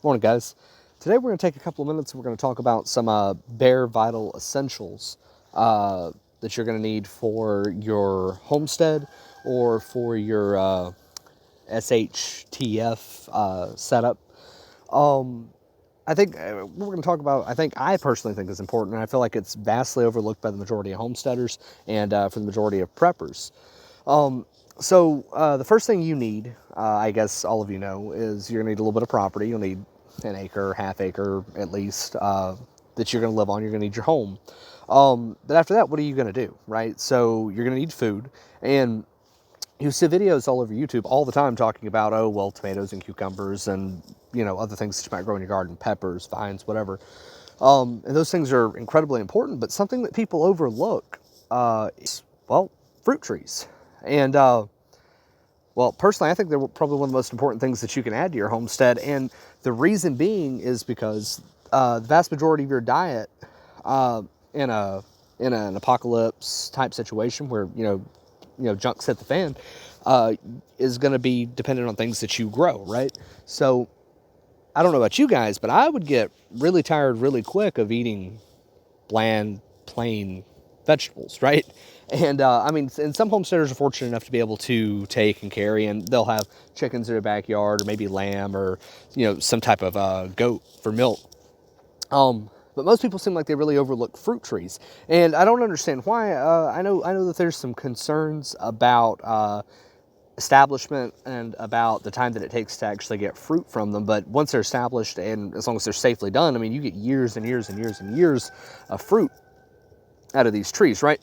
Morning, guys. Today we're going to take a couple of minutes and we're going to talk about some bare vital essentials that you're going to need for your homestead or for your SHTF setup. I think what we're going to talk about, I personally think is important, and I feel like it's vastly overlooked by the majority of homesteaders and for the majority of preppers. So the first thing you need, I guess all of you know, is you're going to need a little bit of property. You'll need an acre, half acre at least, that you're going to live on. You're going to need your home. But after that, what are you going to do, right? So you're going to need food. And you see videos all over YouTube all the time talking about, oh, well, tomatoes and cucumbers and, other things that you might grow in your garden, peppers, vines, whatever. And those things are incredibly important, but something that people overlook is, well, fruit trees. And, well, personally, I think they're probably one of the most important things that you can add to your homestead. And the reason being is because the vast majority of your diet in an apocalypse type situation where, junk's hit the fan, is going to be dependent on things that you grow, right? So I don't know about you guys, but I would get really tired really quick of eating bland, plain vegetables, right? And and some homesteaders are fortunate enough to be able to take and carry, and they'll have chickens in their backyard, or maybe lamb, or some type of goat for milk. But most people seem like they really overlook fruit trees, and I don't understand why. I know that there's some concerns about establishment and about the time that it takes to actually get fruit from them. But once they're established, and as long as they're safely done, I mean, you get years and years and years and years of fruit out of these trees, right?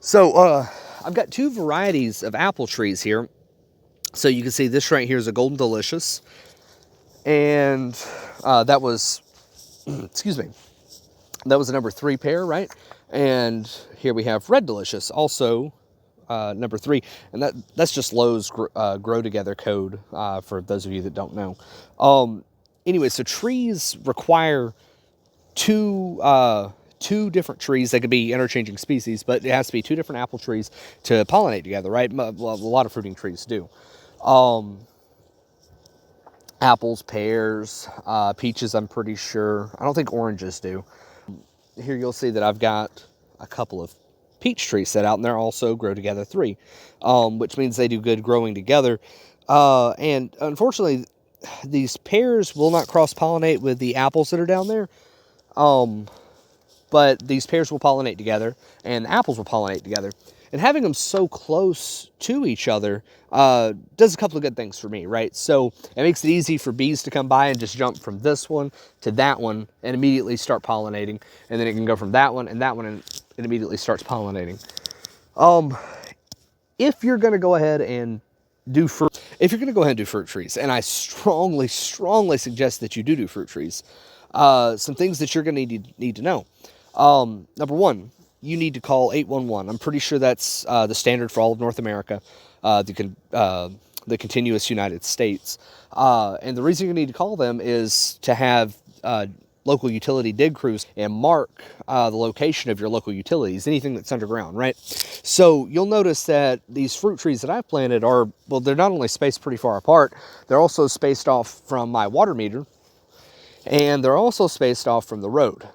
So I've got two varieties of apple trees here. So you can see this right here is a Golden Delicious, and that was, excuse me, that was a number 3 pair, right? And here we have Red Delicious, also number 3, and that's just Lowe's Grow Together code for those of you that don't know. Anyway, so trees require two different trees. They could be interchanging species, but it has to be 2 different apple trees to pollinate together, right? Well, a lot of fruiting trees do. Apples, pears, peaches, I'm pretty sure. I don't think oranges do. Here you'll see that I've got a couple of peach trees set out, and they're also Grow Together 3, which means they do good growing together. And unfortunately, these pears will not cross-pollinate with the apples that are down there. But these pears will pollinate together, and the apples will pollinate together. And having them so close to each other does a couple of good things for me, right? So it makes it easy for bees to come by and just jump from this one to that one and immediately start pollinating. And then it can go from that one, and it immediately starts pollinating. If you're going to go ahead and do fruit trees, and I strongly, strongly suggest that you do fruit trees, some things that you're going to need to know. Number 1, you need to call 811. I'm pretty sure that's the standard for all of North America, the continuous United States. And the reason you need to call them is to have local utility dig crews and mark the location of your local utilities, anything that's underground, right? So you'll notice that these fruit trees that I've planted are, well, they're not only spaced pretty far apart, they're also spaced off from my water meter, and they're also spaced off from the road.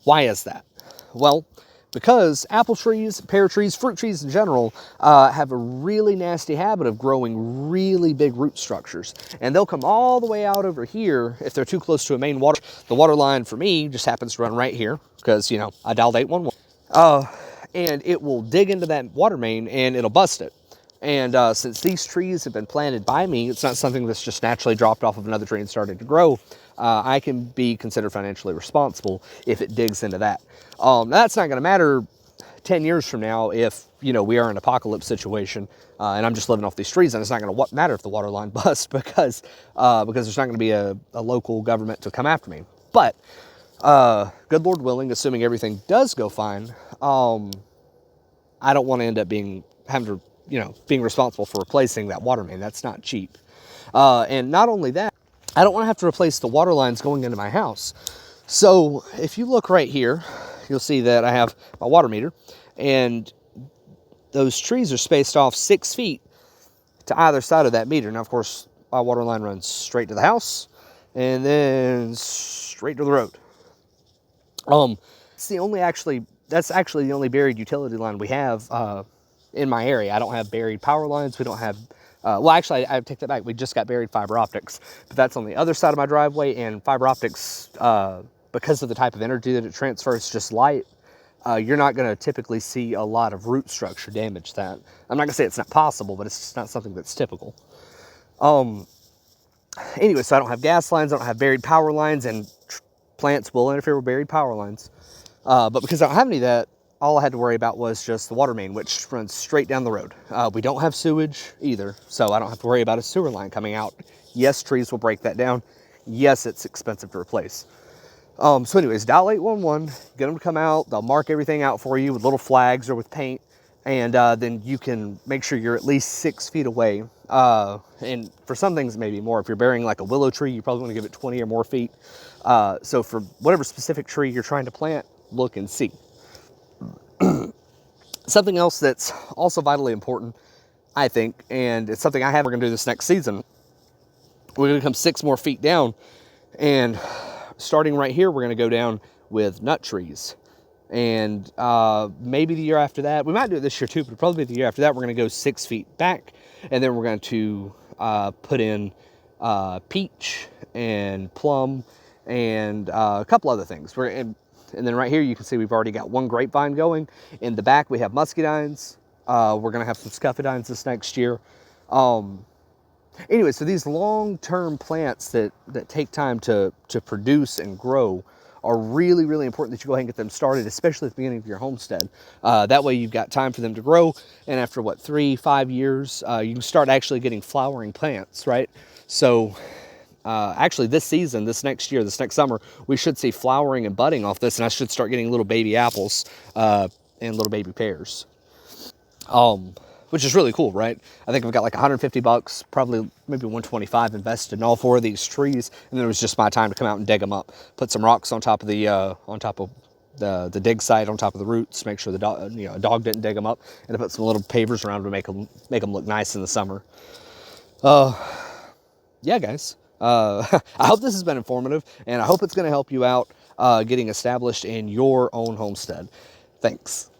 Why is that? Well, because apple trees, pear trees, fruit trees in general, have a really nasty habit of growing really big root structures. And they'll come all the way out over here if they're too close to a main water. The water line for me just happens to run right here because, I dialed 811. And it will dig into that water main and it'll bust it. And since these trees have been planted by me, it's not something that's just naturally dropped off of another tree and started to grow. I can be considered financially responsible if it digs into that. Now that's not going to matter 10 years from now if, we are in an apocalypse situation and I'm just living off these trees, and it's not going to matter if the water line busts because there's not going to be a local government to come after me. But good Lord willing, assuming everything does go fine, I don't want to end up being responsible for replacing that water main. That's not cheap. And not only that, I don't want to have to replace the water lines going into my house. So if you look right here, you'll see that I have my water meter, and those trees are spaced off 6 feet to either side of that meter. Now, of course, my water line runs straight to the house, and then straight to the road. It's the only that's actually the only buried utility line we have in my area. I don't have buried power lines. We don't have, well, actually, I take that back. We just got buried fiber optics, but that's on the other side of my driveway. And fiber optics, because of the type of energy that it transfers, just light, you're not going to typically see a lot of root structure damage. That I'm not going to say it's not possible, but it's just not something that's typical. Anyway, so I don't have gas lines, I don't have buried power lines, and plants will interfere with buried power lines. But because I don't have any of that, all I had to worry about was just the water main, which runs straight down the road. We don't have sewage either, so I don't have to worry about a sewer line coming out. Yes, trees will break that down. Yes, it's expensive to replace. So anyways, dial 811, get them to come out. They'll mark everything out for you with little flags or with paint. And then you can make sure you're at least 6 feet away. And for some things, maybe more. If you're burying like a willow tree, you probably want to give it 20 or more feet. So for whatever specific tree you're trying to plant, look and see. Something else that's also vitally important, I think, and it's something we're going to do this next season. We're going to come 6 more feet down, and starting right here, we're going to go down with nut trees. And maybe the year after that, we might do it this year too, but probably the year after that, we're going to go 6 feet back, and then we're going to put in peach and plum and a couple other things. And then right here, you can see we've already got one grapevine going. In the back, we have muscadines. We're going to have some scuffidines this next year. Anyway, so these long-term plants that take time to produce and grow are really, really important that you go ahead and get them started, especially at the beginning of your homestead. That way you've got time for them to grow, and after, 3-5 years, you can start actually getting flowering plants, right? So actually this next summer, we should see flowering and budding off this, and I should start getting little baby apples and little baby pears. Which is really cool, right? I think I've got like $150, probably maybe $125 invested in all 4 of these trees, and then it was just my time to come out and dig them up. Put some rocks on top of the dig site, on top of the roots, make sure the dog didn't dig them up, and I put some little pavers around to make them look nice in the summer. Yeah, guys. I hope this has been informative, and I hope it's going to help you out getting established in your own homestead. Thanks.